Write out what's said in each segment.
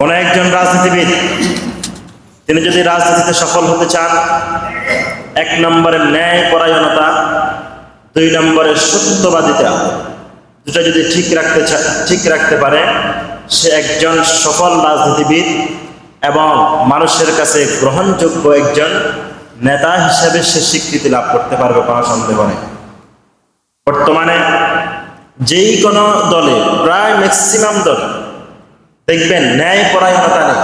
কোন একজন রাজনীতিবিদ তিনি যদি রাজনীতিতে সফল হতে চান, 1 নম্বরে ন্যায় পরায়ণতা, 2 নম্বরে সত্যবাদিতা, দুটা যদি ঠিক রাখতে পারে, সে একজন সফল রাজনীতিবিদ এবং মানুষের কাছে গ্রহণযোগ্য একজন নেতা হিসেবে সে স্বীকৃতি লাভ করতে পারবে, কোনো সন্দেহ নেই। বর্তমানে যেই কোনো দলে, প্রায় ম্যাক্সিমাম দল দেখবেন ন্যায় পরায়ণতা নেই।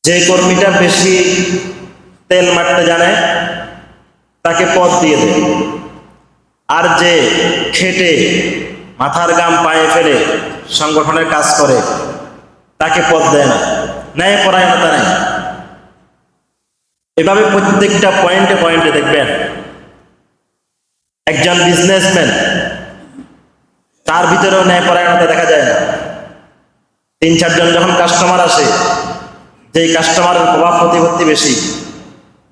যে কর্মীটা বেশি তেল মারতে জানে তাকে পদ দিয়ে দেয়, আর যে খেটে মাথার ঘাম পায়ে ফেলে সংগঠনের কাজ করে তাকে পদ দেয় না। ন্যায় পরায়ণতা নেই। এভাবে প্রত্যেকটা পয়েন্টে পয়েন্টে দেখবেন একজন বিজনেসম্যান, তার ভিতরেও ন্যায় পরায়ণতা দেখা যায় না। 3-4 জন যখন কাস্টমার আসে, যেই কাস্টমারের প্রভাব প্রতিপত্তি বেশি,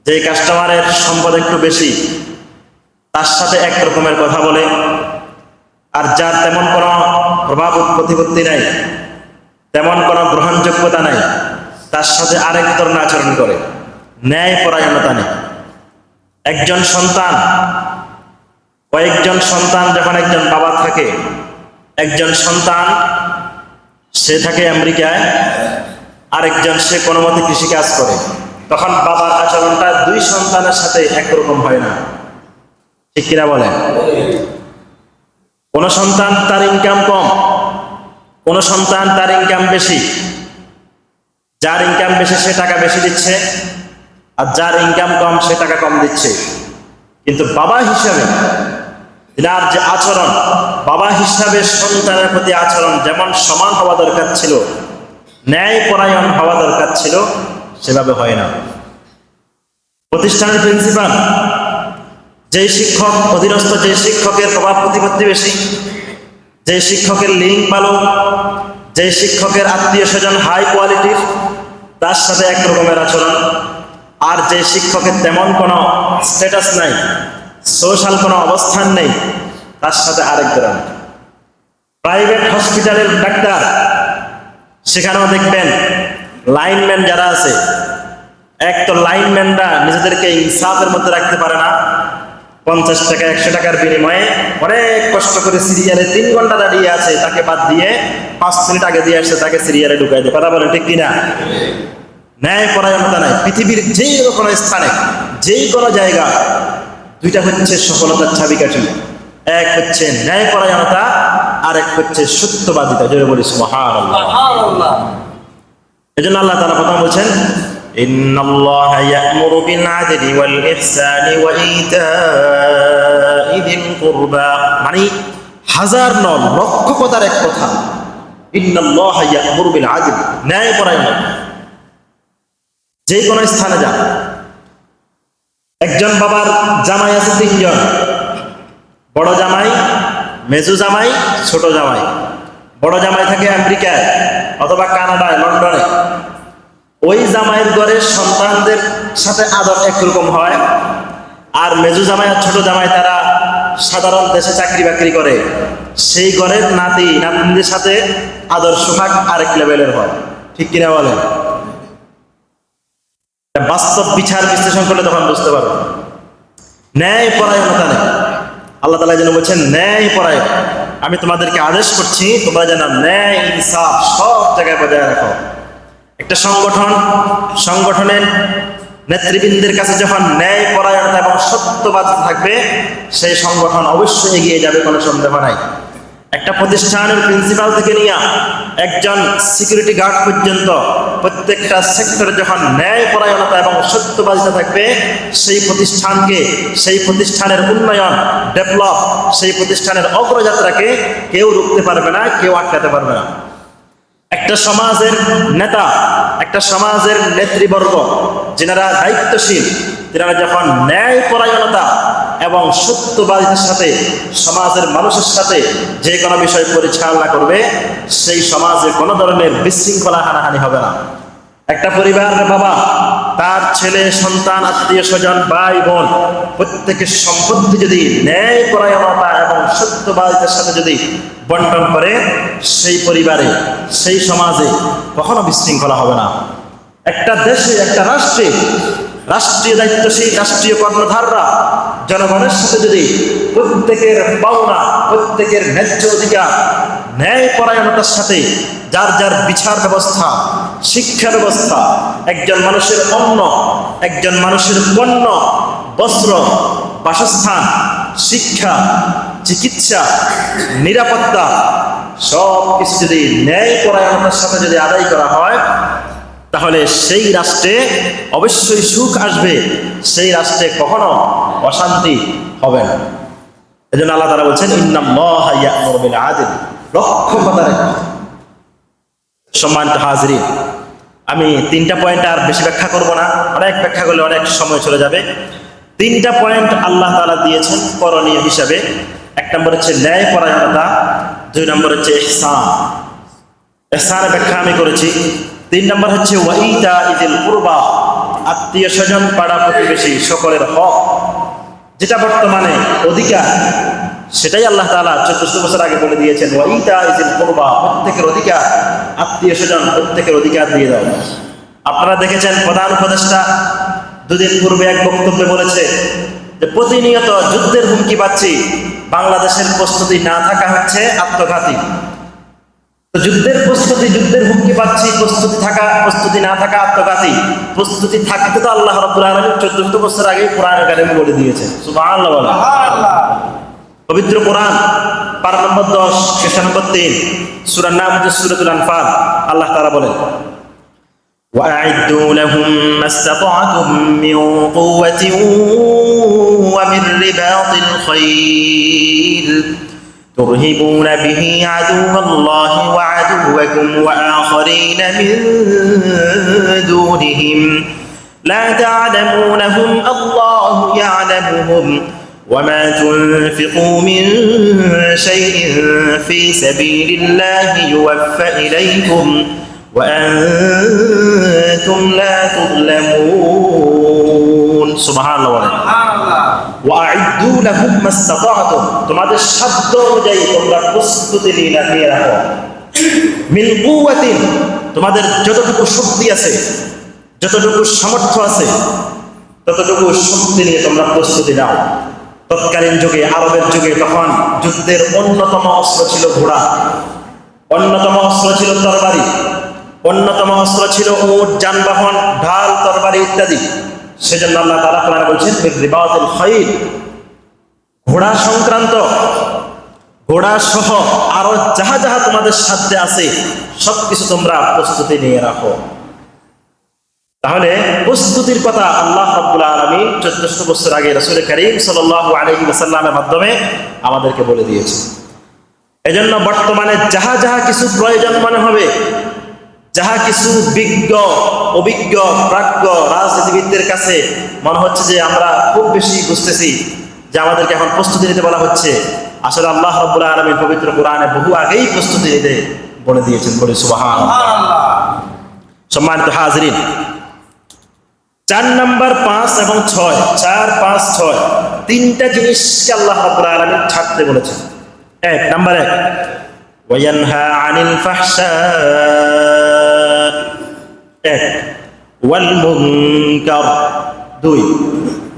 যেই কাস্টমারের সম্পদ একটু বেশি, তার সাথে এক রকমের কথা বলে, আর যার তেমন কোনো প্রভাব প্রতিপত্তি নাই, তেমন কোনো গ্রহণযোগ্যতা নাই, তার সাথে আরেক ধরনের আচরণ করে। ন্যায় পরায়ণতা নেই। একজন সন্তান, কয়েকজন সন্তান যখন একজন বাবা থাকে, একজন সন্তান সে থাকে আমেরিকায়, আরেকজন সে কোনো মতে কৃষিকাজ করে, তখন বাবার আচরণটা 2 সন্তানের সাথে একরকম হয় না, ঠিক কিনা বলেন? কোন সন্তান তার ইনকাম কম, কোন সন্তান তার ইনকাম বেশি। যার ইনকাম বেশি সে টাকা বেশি দিচ্ছে, আর যার ইনকাম কম সে টাকা কম দিচ্ছে। কিন্তু বাবা হিসাবে তার যে আচরণ, বাবা হিসাবে সন্তানের প্রতি আচরণ যেমন সমান হওয়া দরকার ছিল, ন্যায় পরায়ণ হওয়া দরকার ছিল, সেভাবে হয় না। প্রতিষ্ঠানের প্রিন্সিপাল, যে শিক্ষক অধীনস্থ, যে শিক্ষকের প্রভাব প্রতিপত্তি বেশি, যে শিক্ষকের লিঙ্ক ভালো, যে শিক্ষকের আত্মীয় স্বজন হাই কোয়ালিটির, তার সাথে এক রকমের আচরণ। আর যে শিক্ষকের তেমন কোনো স্ট্যাটাস নাই, সোশ্যাল কোনো অবস্থান নেই, তার সাথে আরেক ধরনের। প্রাইভেট হসপিটালের ডাক্তার, সেখানেও দেখবেন লাইনম্যান যারা আছে, এক তো লাইনম্যানরা নিজেদেরকে ইনসাফের মধ্যে রাখতে পারে না। 50 টাকা 100 টাকার বিনিময়ে অনেক কষ্ট করে সিরিয়ালে 3 ঘন্টা দাঁড়িয়ে আছে, তাকে বাদ দিয়ে 5 মিনিট আগে দিয়ে আসছে, তাকে সিরিয়ালে ঢুকাই দেয়। কথা বলেন ঠিক কিনা? ন্যায় পরায়ণতা নাই। পৃথিবীর যেই কোনো স্থানে, যেই কোনো জায়গা, 2টা হচ্ছে সফলতার চাবিকাঠি। এক হচ্ছে ন্যায় পরায়ণতা, আর এক হচ্ছে সত্যবাদিতা। জোরে বলি সুবহানাল্লাহ। এজন্য আল্লাহ তাআলা প্রথম বলছেন, ইন্নাল্লাহা ইয়া'মুরু বিল আদলি ওয়াল ইহসানি ওয়া ইতা'i যিল কুরবা, মানে হাজার নয় লক্ষ কথার এক কথা। ইন্নাল্লাহা ইয়া'মুরু বিল আদলি, ন্যায় পরায়ণতা। যে কোনো স্থানে যান, একজন বাবার জামাই আছে 3 জন, বড় জামাই, মেজো জামাই, ছোট জামাই। বড় জামাই থাকে আমেরিকায় অথবা কানাডায়, লন্ডনে। ওই জামাইয়ের ঘরে সন্তানদের সাথে আদর একরকম হয়, আর মেজো জামাই আর ছোট জামাই তারা সাধারণ দেশে চাকরি বাকরি করে, সেই ঘরের নাতি নাতনিদের সাথে আদর সোহাগ আরেক লেভেলের হয়। ঠিক কিনা বলেন? বাস্তব বিচার বিশ্লেষণ করলে তখন বুঝতে পারো ন্যায় পরায়ণতা নেই। আল্লাহ তাআলা যেন বলছেন ন্যায় পরায়ণ, আমি তোমাদেরকে আদেশ করছি তোমরা যেন ন্যায় ইনসাফ সব জায়গায় বজায় রাখো। একটা সংগঠনের নেতৃবৃন্দের কাছে যখন ন্যায় পরায়ণতা এবং সত্যবাদিতা থাকবে, সেই সংগঠন অবশ্যই এগিয়ে যাবে, কোনো সন্দেহ নাই। একটা প্রতিষ্ঠানের প্রিন্সিপাল থেকে নিয়ে একজন সিকিউরিটি গার্ড পর্যন্ত প্রত্যেকটা সেক্টরে যখন ন্যায় পরায়ণতা এবং সত্যবাদিতা থাকবে, সেই প্রতিষ্ঠানকে, সেই প্রতিষ্ঠানের উন্নয়ন, ডেভেলপ, সেই প্রতিষ্ঠানের অগ্রযাত্রাকে কেউ রুখতে পারবে না, কেউ আটকাতে পারবে না। একটা সমাজের নেতা, একটা সমাজের নেতৃবর্গ যারা দায়িত্বশীল, তারা যখন ন্যায় পরায়ণতা এবং সত্যবাদিতার সাথে সমাজের মানুষের সাথে যে কোনো বিষয় পরিচালনা করবে, সেই সমাজে কোনো ধরনের বিশৃঙ্খলা হানাহানি হবে না। একটা পরিবারের বাবা তার ছেলে সন্তান আত্মীয় স্বজন ভাই বোন প্রত্যেকের সম্পত্তি যদি ন্যায় পরায়ণতা এবং সত্যবাদিতার সাথে যদি বন্টন করে, সেই পরিবারে সেই সমাজে কখনো বিশৃঙ্খলা হবে না। একটা দেশে একটা রাষ্ট্রে রাষ্ট্রীয় দায়িত্বশীল রাষ্ট্রীয় কর্ণধাররা জনগণের সাথে যদি প্রত্যেকের পাওনা প্রত্যেকের ন্যায্য অধিকার ন্যায় পরায়ণতার সাথে যার যার বিচার ব্যবস্থা শিক্ষা ব্যবস্থা একজন মানুষের অন্ন একজন মানুষের পণ্য বস্ত্র বাসস্থান শিক্ষা চিকিৎসা নিরাপত্তা সব কিছু যদি ন্যায় পরায়ণতার সাথে যদি আদায় করা হয়, তাহলে সেই রাষ্ট্রে অবশ্যই সুখ আসবে, সেই রাষ্ট্রে কখনো অশান্তি হবে না। এজন্য আল্লাহ তাআলা বলছেন ইন্নাল্লাহা ইয়া'মুরু বিল আদল, লক্ষ্য কথা রেখে। সম্মানিত হাজরিন, আমি 3টা পয়েন্ট আর বেশি ব্যাখ্যা করব না, অনেক ব্যাখ্যা করলে অনেক সময় চলে যাবে। 3টা পয়েন্ট আল্লাহ তাআলা দিয়েছেন করণীয় হিসাবে। 1 নম্বর হচ্ছে ন্যায় পরায়ণতা, 2 নম্বর হচ্ছে ইহসান। ইহসানের ব্যাখ্যা আমি করেছি। 3 নম্বর হচ্ছে ওয়াইতা ইযিল কুরবা, আত্মীয় স্বজন পাড়া প্রতিবেশী সকলের হক, যেটা বর্তমানে অধিকার, সেটাই আল্লাহ তাআলা 1400 বছর আগে বলে দিয়েছেন ওয়াইতা ইযিল কুরবা, প্রত্যেকের অধিকার, আত্মীয় স্বজন প্রত্যেকের অধিকার দিয়ে দাও। আপনারা দেখেছেন প্রধান উপদেষ্টা 2 দিন পূর্বে এক বক্তব্যে বলেছে যে প্রতিনিয়ত যুদ্ধের হুমকি পাচ্ছি, বাংলাদেশের প্রস্তুতি না থাকা হচ্ছে আত্মঘাতী। তো যুদ্ধের প্রস্তুতি যুদ্ধের হুমকি পাচ্ছি, প্রস্তুতি না থাকা আত্মঘাতী। প্রস্তুতি থাকতে তো আল্লাহ রাব্বুল আলামিন 1400 বছর আগে কোরআনে কারিমে বলে দিয়েছেন। সুবহানাল্লাহ বলেন। পবিত্র কোরআন পারা নম্বর 10 শেষা নম্বর 3 সূরার নাম হচ্ছে সূরাতুল আনফাল। আল্লাহ তাআলা বলেন وَأَعِدُّوا لَهُم مَّا اسْتَطَعْتُم مِّن قُوَّةٍ وَمِن رِّبَاطِ الْخَيْلِ تُرْهِبُونَ بِهِ عَدُوَّ اللَّهِ وَعَدُوَّكُمْ وَآخَرِينَ مِن دُونِهِمْ لَا تَعْلَمُونَهُمْ اللَّهُ يَعْلَمُهُمْ وَمَا تُنفِقُوا مِن شَيْءٍ فِي سَبِيلِ اللَّهِ يُوَفَّ إِلَيْكُمْ وأنتم لا تظلمون سبحان الله وأعدوا لهم ما استطعتم তোমাদের সাধ্য অনুযায়ী তোমরা প্রস্তুতি নিয়ে রাখো মিন কুওয়াতিন তোমাদের যতটুকু শক্তি আছে যতটুকু সামর্থ্য আছে ততটুকু শক্তি নিয়ে তোমরা প্রস্তুতি নাও। তৎকালীন যুগে আরবের যুগে তখন যুদ্ধের অন্যতম অস্ত্র ছিল ঘোড়া, অন্যতম অস্ত্র ছিল তরবারি, অন্যতম অস্ত্র ছিল উট যানবাহন ঢাল তরবারি ইত্যাদি। সেজন্য আল্লাহ তাআলা কোরআনে বলছেন রিবাতুল খাইল, ঘোড়া সংক্রান্ত ঘোড়া সহ আরো যাহা যাহা তোমাদের সাধ্যে আছে সবকিছু তোমরা প্রস্তুতি নিয়ে রাখো। তাহলে প্রস্তুতির কথা আল্লাহ রাব্বুল আলামিন 1400 বছর আগে রাসূল করিম সাল্লাল্লাহু আলাইহি ওয়াসাল্লামের মাধ্যমে আমাদেরকে বলে দিয়েছে। এজন্য বর্তমানে যাহা যাহা কিছু প্রয়োজন মনে হবে, যাহা কিছু বিজ্ঞ অভিজ্ঞ প্রাজ্ঞ রাজনীতিবিদদের কাছে মনে হচ্ছে যে আমরা খুব বেশি বুঝতেছি যে আমাদেরকে এখন প্রস্তুতি নিতে বলা হচ্ছে, আসলে আল্লাহ রাব্বুল আলামিন পবিত্র কোরআনে বহু আগেই প্রস্তুতি নিতে বলে দিয়েছেন। বলে সুবহানাল্লাহ। সম্মানিত হাজরিন, 4 নম্বর 5 এবং 6 4, 5, 6 3টা জিনিসকে আল্লাহ রাব্বুল আলামিন ছাড়তে বলেছেন। 1 নম্বর 1 ওয়ায়ানহা আনিল ফাহশা ওয়াল মুনকার, 2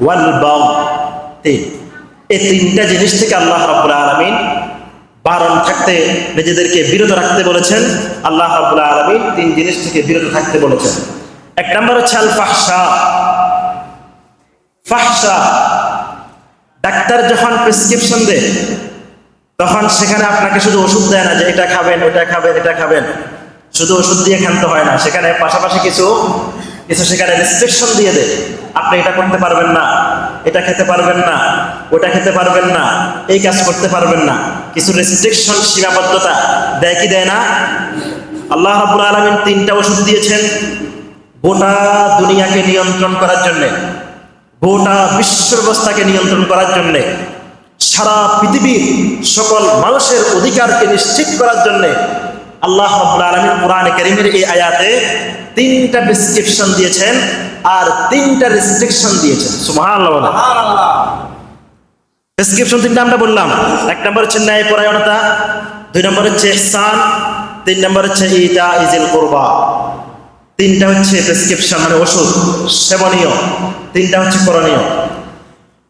ওয়াল বাগই, 3। এই 3টা জিনিস থেকে আল্লাহ রাব্বুল আলামিন বারণ থাকতে নিজেদেরকে বিরত রাখতে বলেছেন। আল্লাহ রাব্বুল আলামিন 3 জিনিস থেকে বিরত থাকতে বলেছেন। 1 নম্বর হচ্ছে আল ফাহশা। ফাহশা, ডাক্তার যখন প্রেসক্রিপশন দেয় তখন সেখানে আপনাকে শুধু ওষুধ দেয় না যে এটা খাবেন ওটা খাবেন এটা খাবেন, শুধু ওষুধ দিয়ে খানতে হয় না, সেখানে পাশাপাশি কিছু সেখানে রেস্ট্রিকশন দিয়ে দেয়। আপনি এটা করতে পারবেন না, এটা খেতে পারবেন না, ওটা খেতে পারবেন না, এই কাজ করতে পারবেন না, কিছু রেস্ট্রিকশন সীমাবদ্ধতা দেয় কি দেয় না? আল্লাহ রাব্বুল আলামিন 3টা ওষুধ দিয়েছেন গোটা দুনিয়াকে নিয়ন্ত্রণ করার জন্য, গোটা বিশ্ব ব্যবস্থাকে নিয়ন্ত্রণ করার জন্য, সারা পৃথিবীর সকল মানুষের অধিকারকে নিশ্চিত করার জন্য আল্লাহ রাব্বুল আলামিন কোরআনে কারীমের এই আয়াতে 3টা ডেসক্রিপশন দিয়েছেন আর 3টা রেস্ট্রিকশন দিয়েছেন। সুবহানাল্লাহ বলেন। ডেসক্রিপশন 3টা আমরা বললাম। 1 নম্বর হচ্ছে ন্যায়পরায়ণতা, 2 নম্বর হচ্ছে ইহসান, 3 নম্বর হচ্ছে ইতা ইজিল কুরবা। 3টা হচ্ছে প্রেসক্রিপশন মানে ওষুধ, সেবনীয়, 3টা হচ্ছে করণীয়,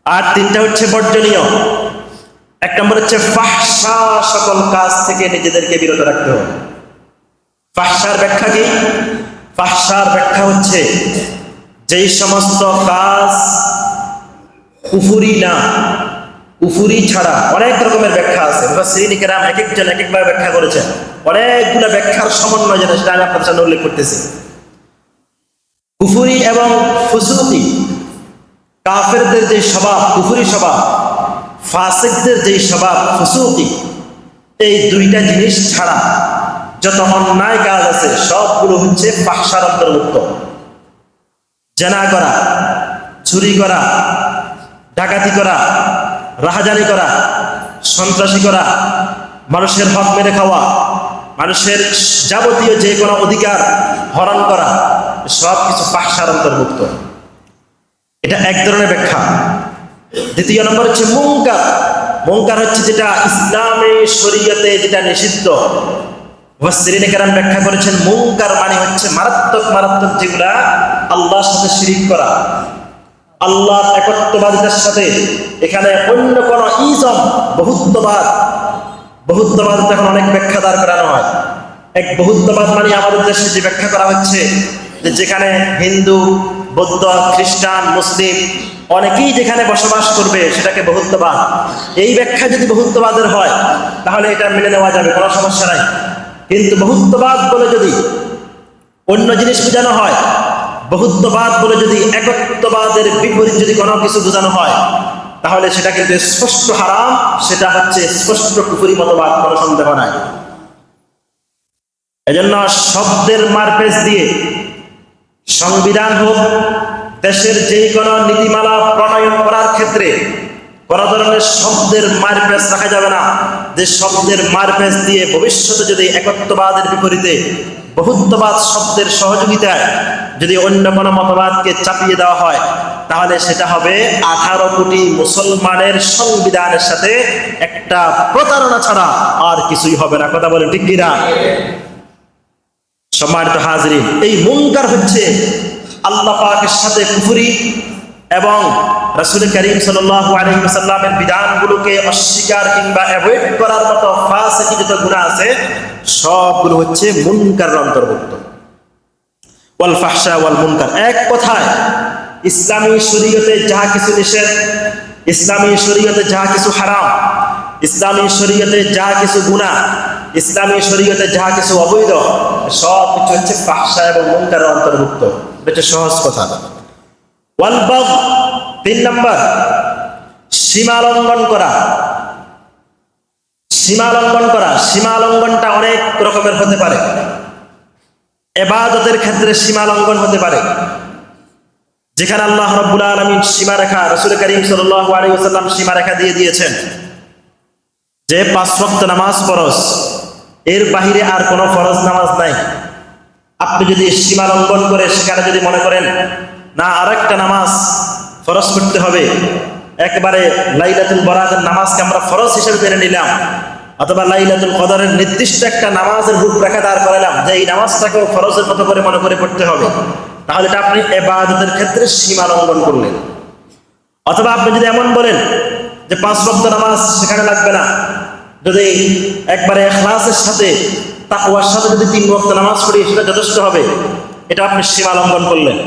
আর 3টা হচ্ছে বর্জনীয়। 1 নম্বর হচ্ছে ফাহশা, সকল কাজ থেকে নিজেদেরকে বিরত রাখতে হবে। ফাহশার ব্যাখ্যা কি? ফাহশার ব্যাখ্যা হচ্ছে যেই সমস্ত কাজ কুফরি না, কুফরি ছাড়া অনেক রকমের ব্যাখ্যা আছে। মুফাসসিরিন কেরাম এক একজন এক একভাবে ব্যাখ্যা করেছেন, অনেকগুলো ব্যাখ্যার সমন্বয় যেটা সেটা আমি আপনাদের সামনে উল্লেখ করতেছি। কুফরি এবং ফুসুকি, কাফেরদের যে স্বভাব কুফরি স্বভাব, ফাসিকদের যে স্বভাব ফুসুকি, এই 2টা জিনিস ছাড়া যত অন্যায় কাজ আছে সবগুলো হচ্ছে ফাহশার অন্তর্ভুক্ত। জেনা করা, চুরি করা, ডাকাতি করা, রাহাজানি করা, সন্ত্রাসী করা, মানুষের হক মেরে খাওয়া, মানুষের যাবতীয় যে কোনো অধিকার হরণ করা, সব কিছু ফাহশার অন্তর্ভুক্ত। এটা এক ধরনের ব্যাখ্যা। 2 নম্বর হচ্ছে মুনকার। মুনকার হচ্ছে যেটা ইসলামে শরীয়তে যেটা নিষিদ্ধ। মুফাসসিরিন কেরাম ব্যাখ্যা করেছেন মুনকার মানে হচ্ছে মারাত্মক মারাত্মক যেগুলা আল্লাহর সাথে শিরিক করা, আল্লাহর একত্ববাদিতার সাথে এখানে অন্য কোনো ইজম, বহুত্ববাদ, বহুত্ববাদ এখন অনেক ব্যাখ্যা দাঁড় করানো হয়। এক বহুত্ববাদ মানে আমাদের দেশে যে ব্যাখ্যা করা হচ্ছে যে যেখানে হিন্দু, বৌদ্ধ, খ্রিস্টান, মুসলিম অনেকেই যেখানে বসবাস করবে সেটাকে বহুত্ববাদ। এই ব্যাখ্যা যদি বহুত্ববাদের হয় তাহলে এটা মেনে নেওয়া যাবে, কোনো সমস্যা নাই। কিন্তু বহুত্ববাদ বলে যদি অন্য জিনিস বোঝানো হয়, বহুত্ববাদ বলে যদি একত্ববাদের বিপরীত যদি কোনো কিছু বোঝানো হয় তাহলে সেটা কিন্তু স্পষ্ট হারাম, সেটা হচ্ছে স্পষ্ট কুফরি মতবাদ, কোনো সন্দেহ নাই। এজন্য শব্দের মারপেচ দিয়ে সংবিধান হোক, দেশের যে কোনো নীতিমালা প্রণয়ন করার ক্ষেত্রে কোনো ধরনের শব্দের মারপেচ রাখা যাবে না। যে শব্দের মারপেচ দিয়ে ভবিষ্যতে যদি একত্ববাদের বিপরীতে বহুত্ববাদ শব্দের সহযোগিতায় যদি অন্য কোনো মতবাদকে চাপিয়ে দেওয়া হয় তাহলে সেটা হবে 18 কোটি মুসলমানের সংবিধানের সাথে একটা প্রতারণা ছাড়া আর কিছুই হবে না। কথা বলেন ঠিক কিনা? সম্মানিত হাজরিন, এই মুনকার হচ্ছে আল্লাহ পাকের সাথে কুফরি এবং রাসূল করিম সাল্লাল্লাহু আলাইহি ওয়াসাল্লামের বিধানগুলোকে অস্বীকার কিংবা অ্যাভয়েড করার মতো ফাসিকি যত গুনাহ আছে সবগুলো হচ্ছে মুনকারের অন্তর্ভুক্ত। ওয়াল ফাহশা ওয়াল মুনকার, এক কথায় ইসলামী শরীয়তে যাহা কিছু নিষেধ, ইসলামী শরীয়তে যাহা কিছু হারাম, ইসলামী শরীয়তে যাহা কিছু গুনাহ, ইসলামী শরীয়তে যাহা কিছু অবৈধ, সব কিছু হচ্ছে ফাহশা এবং মুনকারের অন্তর্ভুক্ত। এটা সহজ কথা। ওয়াল বাগ, 3 নম্বর সীমা লঙ্ঘন করা। সীমা লঙ্ঘন করা, সীমা লঙ্ঘনটা অনেক রকমের হতে পারে। ইবাদতের ক্ষেত্রে সীমা লঙ্ঘন হতে পারে, যেখানে আল্লাহ রাব্বুল আলামিন সীমারেখা, রাসূল করিম সাল্লাল্লাহু আলাইহি ওয়াসাল্লাম সীমারেখা দিয়ে দিয়েছেন যে 5 ওয়াক্ত নামাজ ফরজ, এর বাহিরে আর কোনো ফরজ নামাজ নাই। আপনি যদি সীমা লঙ্ঘন করে সেখানে যদি মনে করেন না আরেকটা নামাজ ফরজ করতে হবে, একবারে লাইলাতুল বরাতের নামাজকে আমরা ফরজ হিসেবে মেনে নিলাম, অথবা লাইলাতুল কদরের নির্দিষ্ট একটা নামাজের রূপরেখা দাঁড় করালাম যে এই নামাজটাকেও ফরজের মতো করে মনে করে পড়তে হবে, তাহলে এটা আপনি ইবাদতের ক্ষেত্রে সীমা লঙ্ঘন করলেন। অথবা আপনি যদি এমন বলেন যে 5 ওয়াক্ত নামাজ সেখানে লাগবে না, যদি একবারে ইখলাসের সাথে তাকওয়ার সাথে যদি 3 ওয়াক্ত নামাজ পড়ি সেটা যথেষ্ট হবে, এটা আপনি সীমা লঙ্ঘন করলেন।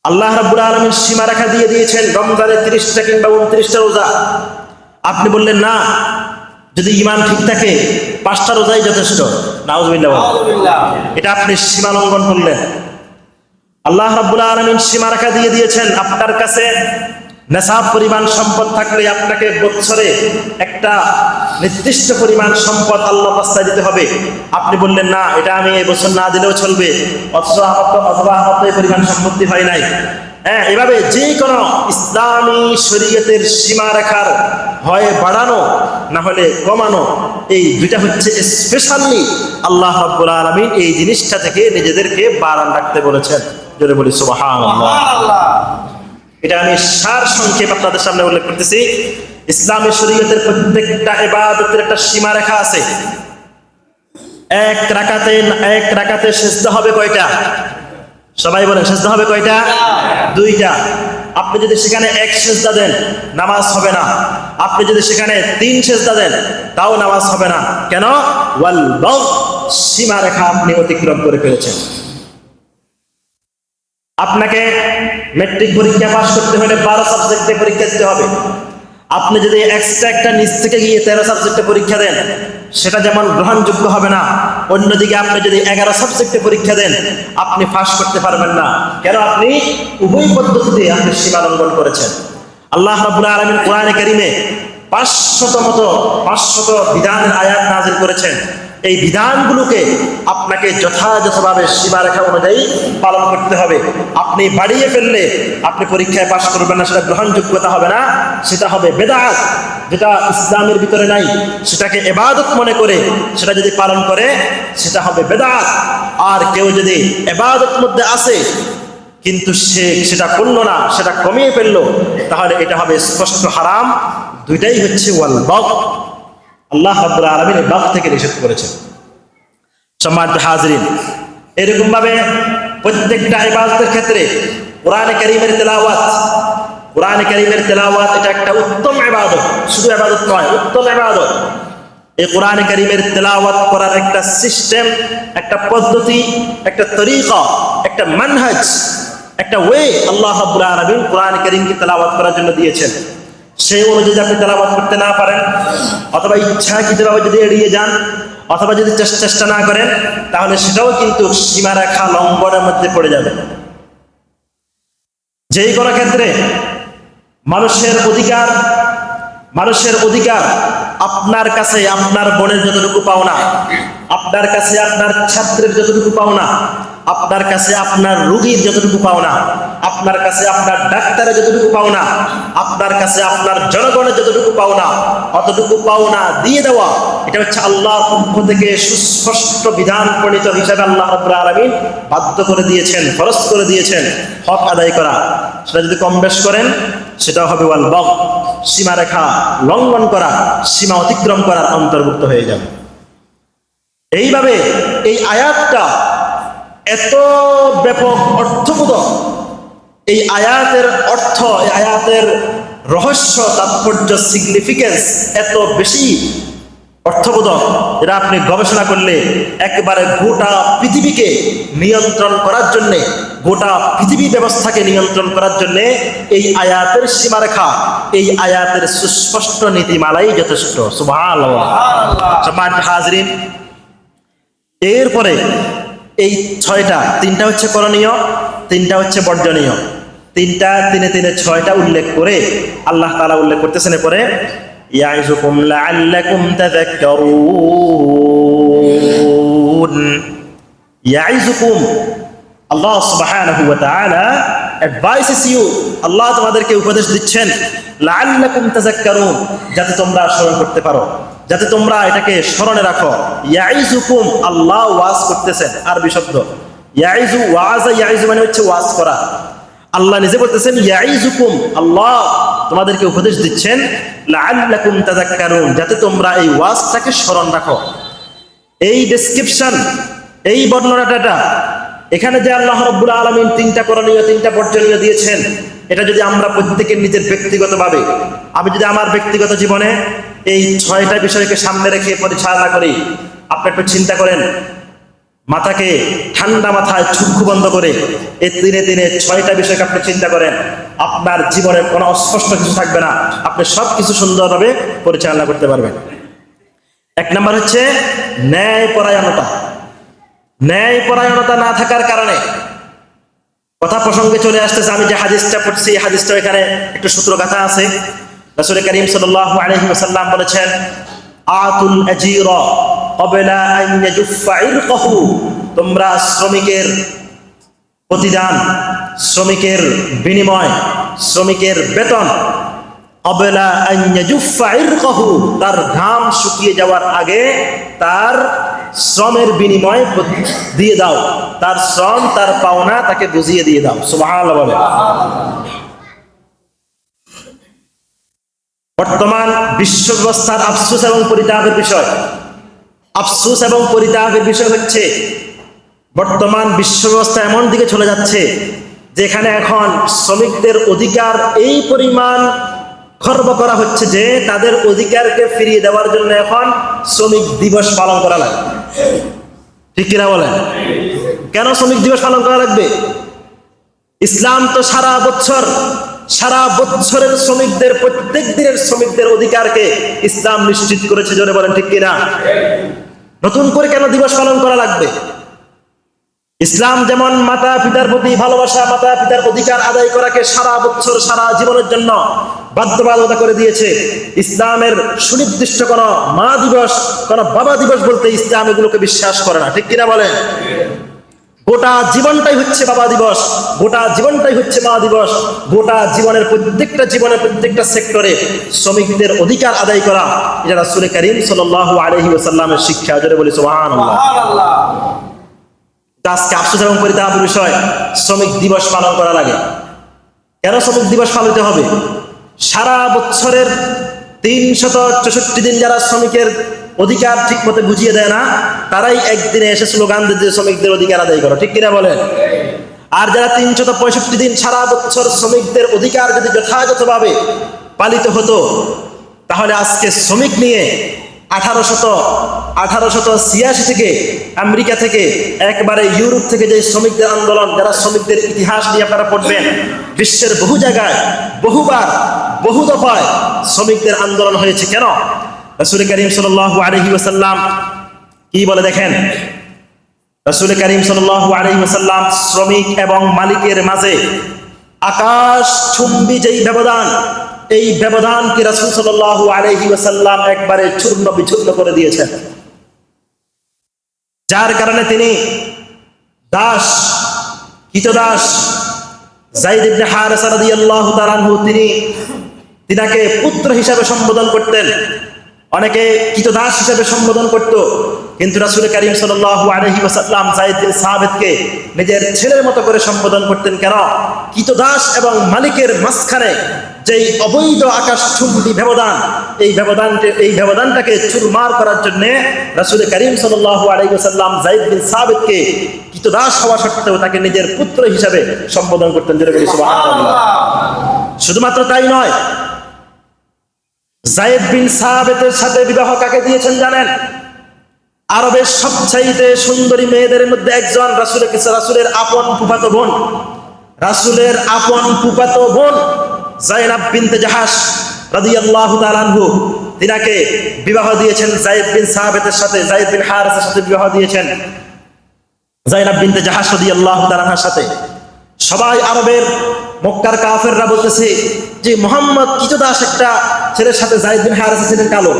আল্লাহ রাব্বুল আলামিন সীমারেখা দিয়ে দিয়েছেন রমজানের 30টা কিংবা 29টা রোজা। আপনি বললেন না, যদি ঈমান ঠিক থাকে 5টা রোজাই যথেষ্ট। নাউযুবিল্লাহ, এটা আপনি সীমা লঙ্ঘন করলেন। আল্লাহ রাব্বুল আলামিন সীমারেখা দিয়ে দিয়েছেন আপনার কাছে নেশাব পরিমাণ সম্পদ থাকলে আপনাকে বছরে একটা নির্দিষ্ট পরিমাণ সম্পদ আল্লাহ রাস্তায় দিতে হবে। আপনি বললেন না, এটা আমি এই বছর না দিলেও চলবে, অথবা আমার এই পরিমাণ সম্পত্তি হয় নাই, হ্যাঁ, এভাবে যে কোনো ইসলামী শরীয়তের সীমারেখার হয় বাড়ানো না হলে কমানো, এই দুইটা হচ্ছে স্পেশালি আল্লাহ রাব্বুল আলামিন এই জিনিসটা থেকে নিজেদেরকে বাড়ান রাখতে বলেছেন। জোরে বলি সুবহানাল্লাহ। এটা আমি সার সংক্ষেপ আপনাদের সামনে উল্লেখ করতেছি। ইসলামী শরীয়তের প্রত্যেকটা ইবাদতের একটা সীমারেখা আছে। এক রাকাতে সিজদা হবে কয়টা? সবাই বলেন, সিজদা হবে কয়টা? দুইটা। আপনি যদি সেখানে এক সিজদা দেন নামাজ হবে না, আপনি যদি সেখানে 3 সিজদা দেন তাও নামাজ হবে না। কেন? ওয়াল বাগ, সীমারেখা আপনি অতিক্রম করে ফেলেছেন। আপনাকে ম্যাট্রিক পরীক্ষা পাস করতে হলে 12 সাবজেক্টে পরীক্ষা দিতে হবে। আপনি যদি এক্সট্রা একটা নিচ থেকে গিয়ে 13 সাবজেক্টে পরীক্ষা দেন, সেটা যেমন গ্রহণযোগ্য হবে না, অন্যদিকে আপনি যদি 11 সাবজেক্টে পরীক্ষা দেন আপনি পাস করতে পারবেন না। কেন? আপনি উভয় পদ্ধতিতে আপনি সীমা লঙ্ঘন করেছেন। আল্লাহ রাব্বুল আলামিন কোরআনে কারীমে 500 বিধানের আয়াত নাযিল করেছেন। এই বিধানগুলোকে আপনাকে যথাযথভাবে সীমারেখা অনুযায়ী পালন করতে হবে। আপনি বাড়িয়ে ফেললে আপনি পরীক্ষায় পাশ করবেন না, সেটা গ্রহণযোগ্যতা হবে না, সেটা হবে বেদাত, যেটা ইসলামের ভিতরে নাই। সেটাকে ইবাদত মনে করে সেটা যদি পালন করে সেটা হবে বেদাত। আর কেউ যদি ইবাদত মধ্যে আছে কিন্তু সে সেটা করলো না, সেটা কমিয়ে ফেললো, তাহলে এটা হবে স্পষ্ট হারাম। দুইটাই হচ্ছে ওয়াল বাগ। আল্লাহ রাব্বুল আলামিন এই বাগ থেকে নিষেধ করেছেন। সম্মানিত হাজিরিন, এরকম ভাবে প্রত্যেকটা ইবাদতের ক্ষেত্রে কোরআনে কারীমের তেলাওয়াত এটা একটা উত্তম ইবাদত। শুধু ইবাদত নয়, উত্তম ইবাদত। এই কোরআনে কারীমের তেলাওয়াত করার একটা সিস্টেম, একটা পদ্ধতি, একটা তরিকা, একটা মানহাজ, একটা ওয়ে আল্লাহ রাব্বুল আলামিন কোরআনে কারীমকে তেলাওয়াত করার জন্য দিয়েছেন। সেই অনুযায়ী আপনি তেলাওয়াত করতে না পারেন, অথবা ইচ্ছাকৃতভাবে যদি এড়িয়ে যান, অথবা যদি চেষ্টা না করেন, তাহলে সেটাও কিন্তু সীমারেখা লঙ্ঘনের মধ্যে পড়ে যাবে। যেই কোনো ক্ষেত্রে মানুষের অধিকার আপনার কাছে আপনার বোনের যতটুকু পাওনা, আপনার কাছে আপনার ছাত্রের যতটুকু পাওনা, আপনার কাছে আপনার রোগীর যতটুকু পাওনা, আপনার কাছে আপনার ডাক্তারের যতটুকু পাওনা, আপনার কাছে আপনার জনগণের যতটুকু পাওনা, অতটুকু পাওনা দিয়ে দেওয়া, এটা হচ্ছে আল্লাহর পক্ষ থেকে সুস্পষ্ট বিধান প্রণীত হিসাবে আল্লাহ রাব্বুল আলামিন বাধ্য করে দিয়েছেন, ফরজ করে দিয়েছেন হক আদায় করা। সেটা যদি কম বেশ করেন সেটা হবে ওয়াল বাগ, সীমারেখা লঙ্ঘন করা, সীমা অতিক্রম করার অন্তর্ভুক্ত হয়ে যাবে। এইভাবে এই আয়াতটা এত ব্যাপক অর্থবোধক, এই আয়াতের অর্থ, এই আয়াতের রহস্য, তাৎপর্য, সিগনিফিকেন্স এত বেশি অর্থবোধক, যেটা আপনি গবেষণা করলে একবারে গোটা পৃথিবীকে নিয়ন্ত্রণ করার জন্যে, গোটা পৃথিবী ব্যবস্থাকে নিয়ন্ত্রণ করার জন্যে এই আয়াতের সীমারেখা, এই আয়াতের সুস্পষ্ট নীতিমালাই যথেষ্ট। সুবহানাল্লাহ। সম্মানিত হাজিরিন, এরপরে এই 6টা, 3টা হচ্ছে করণীয়, 3টা হচ্ছে বর্জনীয়। তিনে 6টা উল্লেখ করে আল্লাহ তাআলা উল্লেখ করতেছেন এরপরে, ইয়াইযুকুম লাআল্লাকুম তাযাক্কারুন। ইয়াইযুকুম, আল্লাহ সুবহানাহু ওয়া তাআলা অ্যাডভাইসেস ইউ, আল্লাহ তোমাদেরকে উপদেশ দিচ্ছেন, লাআল্লাকুম তাযাক্কারুন, যাতে তোমরা স্মরণ করতে পারো, যাতে তোমরা এটাকে স্মরণে রাখো। ইয়াইযুকুম, আল্লাহ ওয়াজ করতেছেন, আরবি শব্দ ইয়াইযু, ওয়াজা ইয়াইযু মানে হচ্ছে ওয়াজ করা। আল্লাহ নিজে বলতেছেন ইয়াইযুকুম, আল্লাহ তোমাদেরকে উপদেশ দিচ্ছেন, লাআল্লাকুম তাযাক্কারুন, যাতে তোমরা এই ওয়াজটাকে স্মরণ রাখো। এই ডেসক্রিপশন, এই বর্ণনাটা, এখানে যে আল্লাহ রাব্বুল আলামিন 3টা করণীয় 3টা বর্জনীয় দিয়েছেন, এটা যদি আমরা প্রত্যেকের নিজের ব্যক্তিগতভাবে, আমি যদি আমার ব্যক্তিগত জীবনে এই 6টা বিষয়কে সামনে রেখে পরিচালনা করি, আপনি একটু চিন্তা করেন, মাথাকে ঠান্ডা মাথায় চক্ষু বন্ধ করে এই দিনে 6টা বিষয়কে আপনি চিন্তা করেন, আপনার জীবনে কোনো অস্পষ্ট কিছু থাকবে না, আপনি সব কিছু সুন্দরভাবে পরিচালনা করতে পারবেন। 1 নম্বর হচ্ছে ন্যায়পরায়ণতা। ন্যায়পরায়ণতা না থাকার কারণে, কথা প্রসঙ্গে চলে আসতেছে, আমি যে হাদিসটা পড়ছি এই হাদিসটা এখানে একটু সূত্রগাথা আছে। রাসূল করিম সাল্লাল্লাহু আলাইহি ওয়াসাল্লাম বলেছেন, আতুল আজীরা ক্বাবলা আন ইয়াজুফা ইরকাহু, তোমরা শ্রমিকের প্রতিদান শ্রমিকের বিনিময়, শ্রমিকের বেতন, ক্বাবলা আন ইয়াজুফা ইরকাহু, তার ঘাম শুকিয়ে যাওয়ার আগে তার শ্রমের বিনিময় দিয়ে দাও, তার শ্রম, তার পাওনা তাকে বুঝিয়ে দিয়ে দাও। সুবহানাল্লাহ বলে। বর্তমান বিশ্ব ব্যবস্থার আফসোস এবং পরিতাপের বিষয়, আফসোস এবং পরিতাপের বিষয় হচ্ছে বর্তমান বিশ্ব ব্যবস্থা এমন দিকে চলে যাচ্ছে যেখানে এখন শ্রমিকদের অধিকার এই পরিমাণ খর্ব করা হচ্ছে যে তাদের অধিকারকে ফিরিয়ে দেওয়ার জন্য এখন শ্রমিক দিবস পালন করা লাগবে। ঠিক কিনা বলেন? কেন শ্রমিক দিবস পালন করা লাগবে? ইসলাম তো সারা বছরের শ্রমিকদের, প্রত্যেক দিনের শ্রমিকদের অধিকারকে ইসলাম নিশ্চিত করেছে। জোরে বলেন ঠিক কিনা? নতুন করে কেন দিবস পালন করা লাগবে? ইসলাম যেমন মাতা পিতার প্রতি ভালোবাসা, মাতা পিতার অধিকার আদায় করাকে সারা বছর, সারা জীবনের জন্য বাধ্যবাধকতা করে দিয়েছে, ইসলামের সুনির্দিষ্ট কোন মা দিবস, কোন বাবা দিবস বলতে ইসলাম এগুলোকে বিশ্বাস করে না। ঠিক কিনা বলেন? গোটা জীবনটাই হচ্ছে বাবা দিবস, গোটা জীবনটাই হচ্ছে মা দিবস, গোটা জীবনের প্রত্যেকটা সেক্টরে শ্রমিকদের অধিকার আদায় করা, এটা রাসূল করিম সাল্লাল্লাহু আলাইহি ওয়াসাল্লামের শিক্ষা। জোরে বলি সুবহানাল্লাহ। আজকে আফসোস এবং পরিতাপের বিষয়, শ্রমিক দিবস পালন করা লাগে। কেন শ্রমিক দিবস পালিত হবে? সারা বছরের ৩৬৪ দিন যারা শ্রমিকের অধিকার ঠিক মতো বুঝিয়ে দেয় না, তারাই একদিনে এসে স্লোগান দিতে শ্রমিকদের অধিকার আদায় করো। ঠিক কিনা বলেন? আর যারা ৩৬৫ দিন সারা বছর শ্রমিকদের অধিকার যদি যথাযথভাবে পালিত হতো, তাহলে আজকে শ্রমিক নিয়ে 1886 থেকে আমেরিকা থেকে, একবারে ইউরোপ থেকে যে শ্রমিকদের আন্দোলন, যারা শ্রমিকদের ইতিহাস নিয়ে আপনারা পড়বেন, বিশ্বের বহু জায়গায়, বহুবার, বহু দফায় শ্রমিকদের আন্দোলন হয়েছে। কেন? রাসূল করিম সাল্লাল্লাহু আলাইহি ওয়াসাল্লাম কি বলে দেখেন। রাসূল করিম সাল্লাল্লাহু আলাইহি ওয়াসাল্লাম শ্রমিক এবং মালিকের মাঝে আকাশ চুম্বি যেই ব্যবধান, এই ব্যবধানকে রাসূল সাল্লাল্লাহু আলাইহি ওয়াসাল্লাম একবারে চূর্ণ বিচূর্ণ করে দিয়েছেন। যার কারণে তিনি কৃতদাস যায়েদ ইবনে হারেসা রাদিয়াল্লাহু তাআলা আনহু, তিনাকে পুত্র হিসাবে সম্বোধন করতেন, অনেকে কৃতদাস হিসাবে সম্বোধন করত, কিন্তু রাসূল করিম সাল্লাল্লাহু আলাইহি ওয়াসাল্লাম যায়েদ বিন সাবিতকে নিজের ছেলের মতো করে সম্বোধন করতেন। কেন? কৃতদাস এবং মালিকের মাঝখানে যেই অবৈধ আকাশচুম্বী ব্যবধান, এই ব্যবধানটাকে চুরমার করার জন্য রাসূল করিম সাল্লাল্লাহু আলাইহি ওয়াসাল্লাম যায়েদ বিন সাবিতকে কৃতদাস হওয়া সত্ত্বেও তাকে নিজের পুত্র হিসাবে সম্বোধন করতেন। জোরে বলি সুবহানাল্লাহ। শুধুমাত্র তাই নয়, যায়েদ বিন সাবিতের সাথে বিবাহ কাকে দিয়েছেন জানেন? আরবের সবচাইতে সুন্দরী মেয়েদের মধ্যে একজন, রাসূলের আপন ফুফাতো বোন যায়েনাব বিনতে জাহাশ রাদিয়াল্লাহু তাআলা আনহু, তিনাকে বিবাহ দিয়েছেন যায়েদ বিন সাবিতের সাথে, যায়েদ বিন হারেসার সাথে বিবাহ দিয়েছেন যায়েনাব বিনতে জাহাশ রাদিয়াল্লাহু তাআলা আনহার সাথে। সবাই আরবের মক্কার কাফেররা বলতেছে যে মুহাম্মদ কৃতদাস একটা ছেলের সাথে, যায়েদ বিন হারেসা ছিলেন কালো,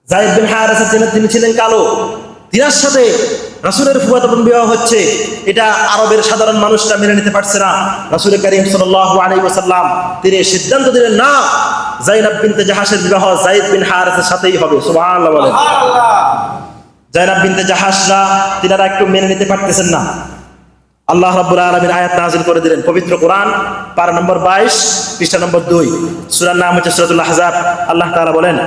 যায়েদ বিন হারেসা তিনি ছিলেন কালো, তিনার সাথে রাসূলের ফুফাতো বোন বিবাহ হচ্ছে, এটা আরবের সাধারণ মানুষরা মেনে নিতে পারছে না। রাসূল করিম সাল্লাল্লাহু আলাইহি ওয়াসাল্লাম তিনি সিদ্ধান্ত দিলেন, না, যায়েনাব বিনতে জাহাশের বিবাহ যায়েদ বিন হারেসার সাথেই হবে। সুবহানাল্লাহ বলেন। যায়েনাব বিনতে জাহাশরা তিনারা একটু মেনে নিতে পারতেছেন না। আল্লাহ রাব্বুল আলামিন আয়াত নাযিল করে দিলেন, পবিত্র কোরআন পারা নম্বর 22 পৃষ্ঠা নম্বর 2, সূরার নাম হচ্ছে সূরাতুল আহজাব। আল্লাহ তাআলা বলেন,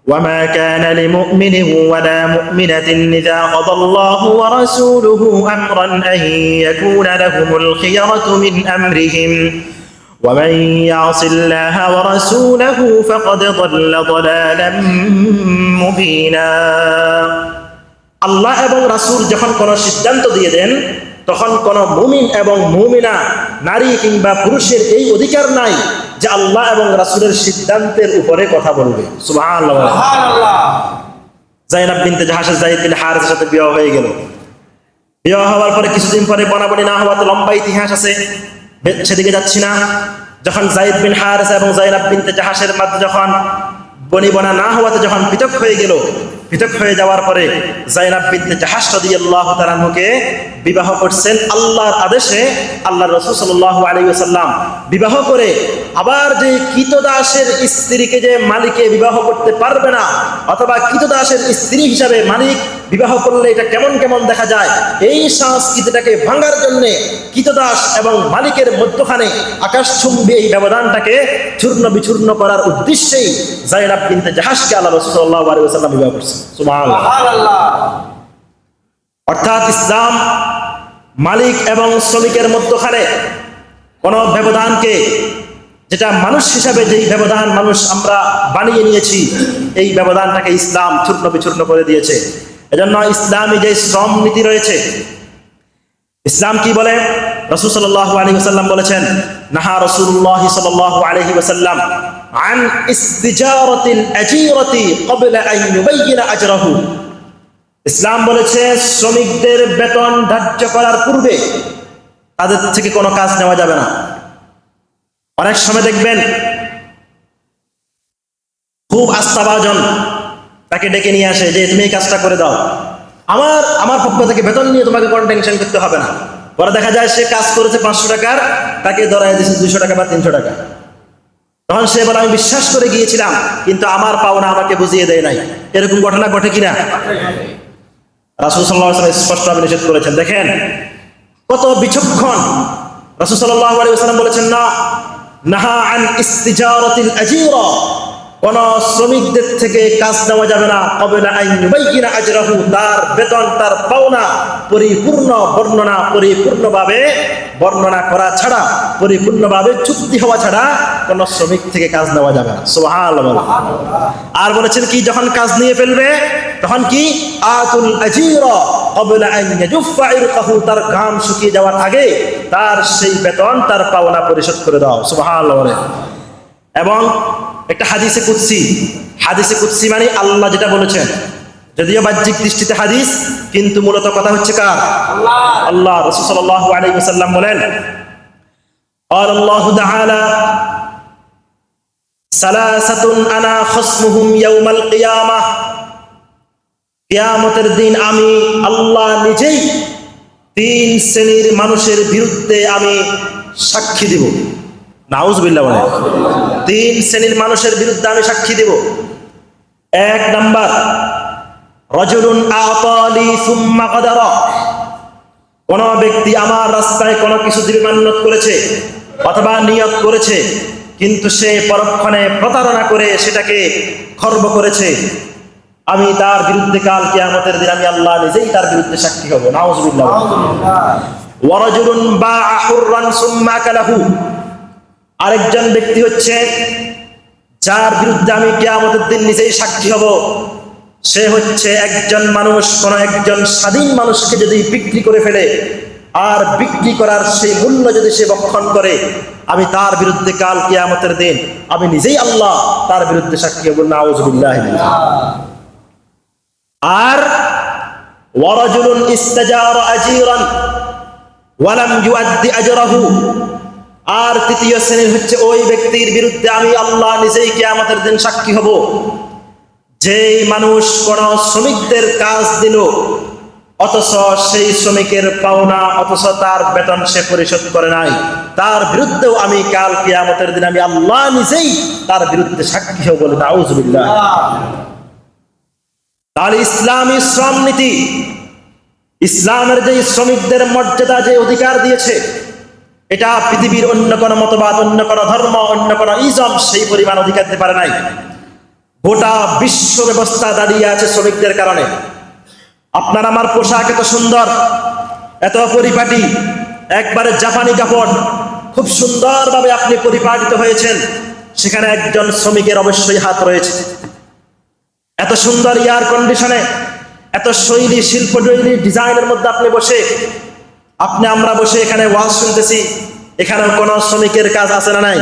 وما كان لمؤمن ولا مؤمنة إذا قضى الله ورسوله أمرا أن يكون لهم الخيرة من أمرهم ومن يعص الله ورسوله فقد ضل ضلالا مبينا। আল্লাহ এবং রাসূল যখন কোন সিদ্ধান্ত দিয়ে দেন, তখন কোন মুমিন এবং মুমিনা, নারী কিংবা পুরুষের এই অধিকার নাই যে আল্লাহ এবং রাসূলের সিদ্ধান্তের উপরে কথা বলবে। সুবহানাল্লাহ। যায়েনাব বিনতে জাহাশের যায়েদ বিন হারেসার সাথে বিবাহ হয়ে গেল। বিবাহ হওয়ার পরে কিছুদিন পরে বনাবনি না হওয়াতে লম্বা ইতিহাস আছে, সেদিকে যাচ্ছি না। যখন যায়েদ বিন হারেসা এবং যায়েনাব বিনতে জাহাশের মধ্যে যখন বনিবনা না হওয়াতে যখন পৃথক হয়ে গেল, পৃথক হয়ে যাওয়ার পরে যায়েনাব বিনতে জাহাশ রাদিয়াল্লাহু তাআলা আনহুকে বিবাহ করছেন আল্লাহর আদেশে। আল্লাহর রাসূল সাল্লাল্লাহু আলাইহি ওয়াসাল্লাম বিবাহ করে আবার যে কৃতদাসের স্ত্রীকে যে মালিকে বিবাহ করতে পারবে না, অথবা কৃতদাসের স্ত্রী হিসাবে মালিক বিবাহ করলে এটা কেমন কেমন দেখা যায়, এই সংস্কৃতিটাকে ভাঙার জন্য কৃতদাস এবং মালিকের মধ্যখানে আকাশচুম্বী এই ব্যবধানটাকে চূর্ণ বিচূর্ণ করার উদ্দেশ্যেই যায়েনাব বিনতে জাহাশকে আল্লাহ রাসূল সাল্লাল্লাহু আলাইহি ওয়াসাল্লাম বিবাহ করছেন। সুবহানাল্লাহ। অর্থাৎ ইসলাম মালিক এবং শ্রমিকের মধ্যখানে কোন ব্যবধানকে, যেটা মানুষ হিসাবে যেই ব্যবধান মানুষ আমরা বানিয়ে নিয়েছি, এই ব্যবধানটাকে ইসলাম চূর্ণ বিচূর্ণ করে দিয়েছে। এজন্য ইসলামী যে শ্রম নীতি রয়েছে, ইসলাম কি বলে? রাসূল সাল্লাল্লাহু আলাইহি ওয়াসাল্লাম বলেছেন, নাহা রাসূলুল্লাহ সাল্লাল্লাহু আলাইহি ওয়াসাল্লাম আন ইস্তিজারাতিল আজীরাতি ক্বাবলা আন ইউবাইয়িনা আজরাহু। ইসলাম বলেছে শ্রমিকদের বেতন ধার্য করার পূর্বে তাদের থেকে কোনো কাজ নেওয়া যাবে না। অনেক সময় দেখবেন খুব আস্থাভাজন তাকে ডেকে নিয়ে আসে যে তুমি এই কাজটা করে দাও, আমার পক্ষ থেকে বেতন নিয়ে তোমাকে কোনো টেনশন করতে হবে না। পরে দেখা যায় সে কাজ করেছে 500 টাকার, তাকে ধরায় দিয়েছে 200 টাকা বা 300 টাকা। তখন সে বলে আমি বিশ্বাস করে গিয়েছিলাম, কিন্তু আমার পাওনা আমাকে বুঝিয়ে দেয় নাই। এরকম ঘটনা ঘটে কিনা? রাসূল সাল্লাল্লাহু আলাইহি ওয়াসাল্লাম স্পষ্টভাবে নিষেধ করেছেন। দেখেন কত বিচক্ষণ। রাসূল সাল্লাল্লাহু আলাইহি ওয়াসাল্লাম বলেছেন, না নাহা আন ইস্তিজারাতিল আজীরা, কোন শ্রমিকদের থেকে কাজ নেওয়া যাবে না ক্বাবলা আন ইউবাইয়িনা আজরাহু, তার বেতন তার পাওনা পরিপূর্ণভাবে বর্ণনা করা ছাড়া, পরিপূর্ণভাবে চুক্তি হওয়া ছাড়া কোন শ্রমিক থেকে কাজ নেওয়া যাবে না। সুবহানাল্লাহ। আর বলেছেন কি, যখন কাজ নিয়ে ফেলবে তখন কি, আতুল আজীরা ক্বাবলা আন ইয়াজুফা ইরকাহু, তার ঘাম শুকিয়ে যাওয়ার আগে তার সেই বেতন তার পাওনা পরিশোধ করে দাও। সুবহানাল্লাহ। এবং একটা হাদিসে কুদসি মানে আল্লাহ যেটা বলেছেন, যদিও বাহ্যিক দৃষ্টিতে হাদিস, কিন্তু মূলত কথা হচ্ছে কার? আল্লাহ। রাসূল সাল্লাল্লাহু আলাইহি ওয়াসাল্লাম বলেন, قال الله تعالى ثلاثة أنا خصمهم يوم القيامة, কিয়ামতের দিন আমি আল্লাহ নিজেই 3 শ্রেণীর মানুষের বিরুদ্ধে আমি সাক্ষী দিব। নাউজুবিল্লাহ বলে 3 শ্রেণীর মানুষের বিরুদ্ধে আমি সাক্ষী দেব। 1 নাম্বার, রাজুলুন আতালি সুম্মা গাদারা, কোন ব্যক্তি আমার রাস্তায় কোনো কিছু দিবে মান্যত করেছে অথবা নিয়ত করেছে, কিন্তু সে পরক্ষণে প্রতারণা করে সেটাকে খর্ব করেছে, আমি তার বিরুদ্ধে কাল কিয়ামতের দিন আমি আল্লাহ নিজেই তার বিরুদ্ধে সাক্ষী হব। নাউজুবিল্লাহ। ওয়া রাজুলুন বাআ হুররান সুম্মা কালাহু, আরেকজন ব্যক্তি হচ্ছে যার বিরুদ্ধে আমি কিয়ামতের দিন নিজেই সাক্ষী হব, সে হচ্ছে একজন মানুষ কোন একজন স্বাধীন মানুষকে যদি বিক্রি করে ফেলে, আর বিক্রি করার সেই মূল্য যদি সে বক্ষণ করে, আমি তার বিরুদ্ধে কাল কিয়ামতের দিন আমি নিজেই আল্লাহ তার বিরুদ্ধে সাক্ষী হব। নাউজুবিল্লাহ। আর ওয়ারাজুলুন ইস্তাজারা আজীরান ওয়া লাম ইউআদ্দি আজরাহু, আর 3য় শ্রেণী হচ্ছে ওই ব্যক্তির বিরুদ্ধে আমি আল্লাহ নিজেই কিয়ামতের দিন সাক্ষী হব, যেই মানুষ কোন শ্রমিকদের কাজ দিল অথচ সেই শ্রমিকের পাওনা অথচ তার বেতন সে পরিশোধ করে নাই, তার বিরুদ্ধেও আমি কাল কিয়ামতের দিন আমি আল্লাহ নিজেই তার বিরুদ্ধে সাক্ষী হব। বলে নাউজুবিল্লাহ। তাহলে ইসলামী শ্রম নীতি, ইসলামের যে শ্রমিকদের মর্যাদা, যে অধিকার দিয়েছে, এটা পৃথিবীর অন্য কোন মতবাদ, অন্য কোন ধর্ম, অন্য কোন ইজম সেই পরিমাণ অধিকার দিতে পারে নাই। গোটা বিশ্ব ব্যবস্থা দাঁড়িয়ে আছে শ্রমিকদের কারণে। আপনার আমার পোশাক এত সুন্দর, এত পরিপাটি, একবারে জাপানি কাপড়, খুব সুন্দরভাবে আপনি পরিপাটিত হয়েছেন, সেখানে একজন শ্রমিকের অবশ্যই হাত রয়েছে। এত সুন্দর এয়ার কন্ডিশনে, এত শৈলী শিল্পশৈলী ডিজাইনের মধ্যে আপনি বসে, আমরা বসে এখানে ওয়াজ শুনতেছি, এখানে কোন শ্রমিকের কাজ আছে না নাই?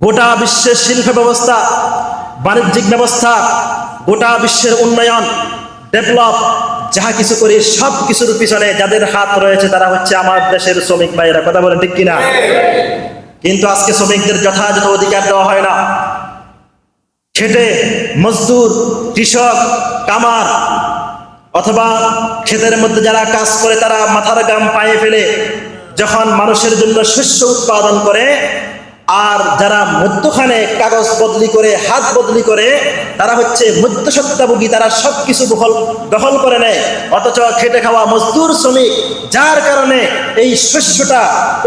গোটা বিশ্বের শিল্প ব্যবস্থা, বাণিজ্যিক ব্যবস্থা, গোটা বিশ্বের উন্নয়ন, ডেভেলপ যাহা কিছু করি, সব কিছুর পিছনে যাদের হাত রয়েছে তারা হচ্ছে আমার দেশের শ্রমিক ভাইয়েরা। কথা বলেন ঠিক কিনা? কিন্তু আজকে শ্রমিকদের যথাযথ অধিকার দেওয়া হয় না। খেটে মজদুর, কৃষক, কামার অথবা ক্ষেতের মধ্যে যারা কাজ করে তারা মাথার ঘাম পায়ে ফেলে যখন মানুষের জন্য শস্য উৎপাদন করে, আর যারা মধ্যখানে কাগজ বদলি করে, হাত বদলি করে, তারা হচ্ছে মধ্যস্বত্বভোগী, তারা সবকিছু দখল করে নেয়। অথচ খেটে খাওয়া মজদুর, শ্রমিক, যার কারণে এই শস্যটা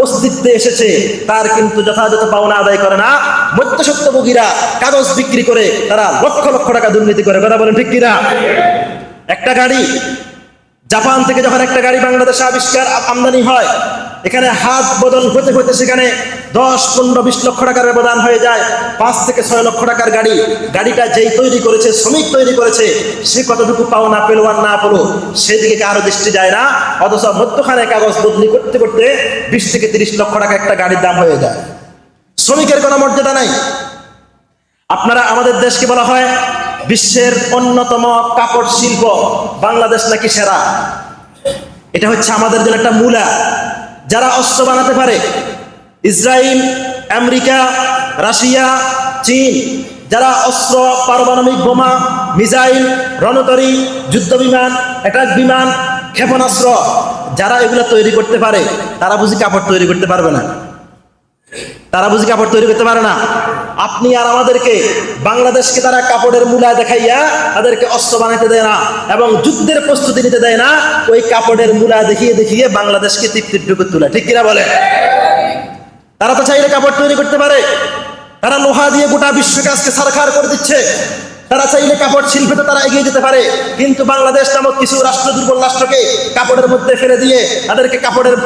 অস্তিত্বে এসেছে, তার কিন্তু যথাযথ পাওনা আদায় করে না। মধ্যস্বত্বভোগীরা কাগজ বিক্রি করে তারা লক্ষ লক্ষ টাকা দুর্নীতি করে। কথা বলেন ঠিক কিনা? একটা গাড়ি, জাপান থেকে যখন একটা গাড়ি বাংলাদেশে আমদানি হয়, এখানে হাত বদল হতে হতে সেখানে 10, 15, 20 লক্ষ টাকার ব্যবধান হয়ে যায়। 5 থেকে 6 লক্ষ টাকার গাড়িটা যেই তৈরি করেছে, শ্রমিক তৈরি করেছে, সে কতটুকু পাওনা পেল আর না পেল সেদিকে কারো দৃষ্টি যায় না। অথচ মধ্যখানে কাগজ বদলি করতে করতে 20 থেকে 30 লক্ষ টাকা একটা গাড়ির দাম হয়ে যায়। শ্রমিকের কোনো মর্যাদা নাই। আপনারা, আমাদের দেশকে বলা হয় বিশ্বের অন্যতম কাপড় শিল্প, বাংলাদেশ নাকি সেরা। এটা হচ্ছে আমাদের জন্য একটা মূলা। যারা অস্ত্র বানাতে পারে, ইসরায়েল, আমেরিকা, রাশিয়া, চীন, যারা অস্ত্র, পারমাণবিক বোমা, মিসাইল, রণতরী, যুদ্ধ বিমান, অ্যাটাক বিমান, ক্ষেপণাস্ত্র, যারা এগুলো তৈরি করতে পারে, তারা বুঝি কাপড় তৈরি করতে পারবে না? তারা বুঝি কাপড় তৈরি করতে পারে না? আপনি আর আমাদেরকে, বাংলাদেশকে তারা কাপড়ের মূলা দেখাইয়া তাদেরকে অস্ত্র বানাইতে দেয় না এবং যুদ্ধের প্রস্তুতি নিতে দেয় না। ওই কাপড়ের মূলা দেখিয়ে দেখিয়ে বাংলাদেশকে তৃপ্তির ঢুকে তুলে। ঠিক কিনা বলে? তারা তো চাইলে কাপড় তৈরি করতে পারে। তারা লোহা দিয়ে গোটা বিশ্বকে আজকে ছারখার করে দিচ্ছে। তারা চাইলে কাপড় শিল্পে তো তারা এগিয়ে যেতে পারে, কিন্তু বাংলাদেশ নামক কিছু রাষ্ট্র, দুর্বল রাষ্ট্রকে কাপড়ের মধ্যে ফেলে দিয়ে তাদেরকে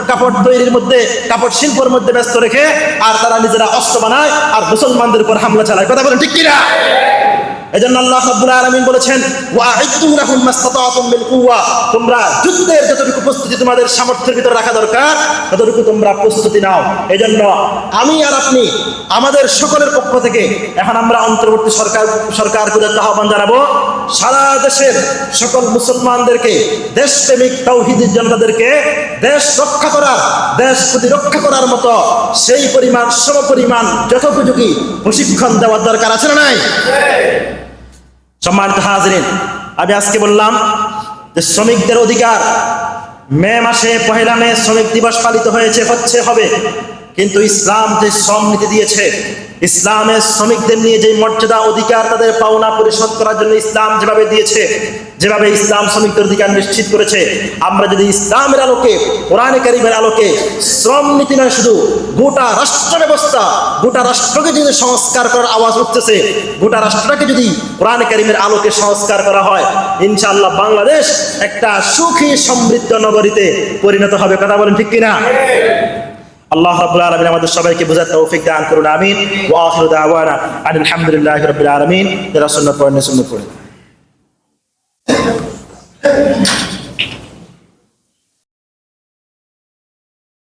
কাপড় তৈরির মধ্যে, কাপড় শিল্পের মধ্যে ব্যস্ত রেখে আর তারা নিজেরা অস্ত্র বানায় আর মুসলমানদের উপর হামলা চালায়। কথা বলেন ঠিক কিনা? এজন্য আল্লাহ রাব্বুল আলামিন বলেছেন, ওয়া'ইদ্দু লাহুম মাসতাতা'তুম মিন কুওয়া, তোমরা যুদ্ধের যতটুকু প্রস্তুতি তোমাদের সামর্থ্যের ভিতরে রাখা দরকার ততটুকু তোমরা প্রস্তুতি নাও। এজন্য আমি আর আপনি, আমাদের সকলের পক্ষ থেকে এখন আমরা অন্তর্বর্তী সরকার প্রদত্ত আহ্বান জানাবো, সারা দেশের সকল মুসলমানদেরকে, দেশপ্রেমিক তাওহীদি জনতাদেরকে দেশ রক্ষা করার, দেশ প্রতিরক্ষা করার মতো সেই পরিমাণ, সমপরিমাণ যথোপযোগী প্রশিক্ষণ দেওয়ার দরকার আছে না নাই? সম্মানিত হাজিরিন, আমি আজকে বললাম যে শ্রমিকদের অধিকার, মে মাসে 1 মে শ্রমিক দিবস পালিত হয়েছে, হবে, কিন্তু ইসলাম যে শ্রম নীতি দিয়েছে, ইসলামের শ্রমিকদের নিয়ে যে মর্যাদা, অধিকার, তাদের পাওনা পরিশোধ করার জন্য ইসলাম যেভাবে দিয়েছে, যেভাবে ইসলাম শ্রমিকদের অধিকার নিশ্চিত করেছে, আমরা যদি ইসলামের আলোকে, কোরআনে কারীমের আলোকে, শ্রম নীতি নয় শুধু গোটা রাষ্ট্র ব্যবস্থা, গোটা রাষ্ট্রকে যদি সংস্কার করার আওয়াজ উঠতেছে, গোটা রাষ্ট্রটাকে যদি কোরআনে কারীমের আলোকে সংস্কার করা হয়, ইনশাআল্লাহ বাংলাদেশ একটা সুখী সমৃদ্ধ নগরীতে পরিণত হবে। কথা বলেন ঠিক কিনা? আল্লাহ রাব্বুল আলামিন আমাদের সবাইকে বুঝার তৌফিক দান করুন। আমিন। ওয়া আখিরু দাওয়ানা আলহামদুলিল্লাহি রাব্বিল আলামিন। যারা সুন্নাত পড়েন সুন্নাত পড়েন।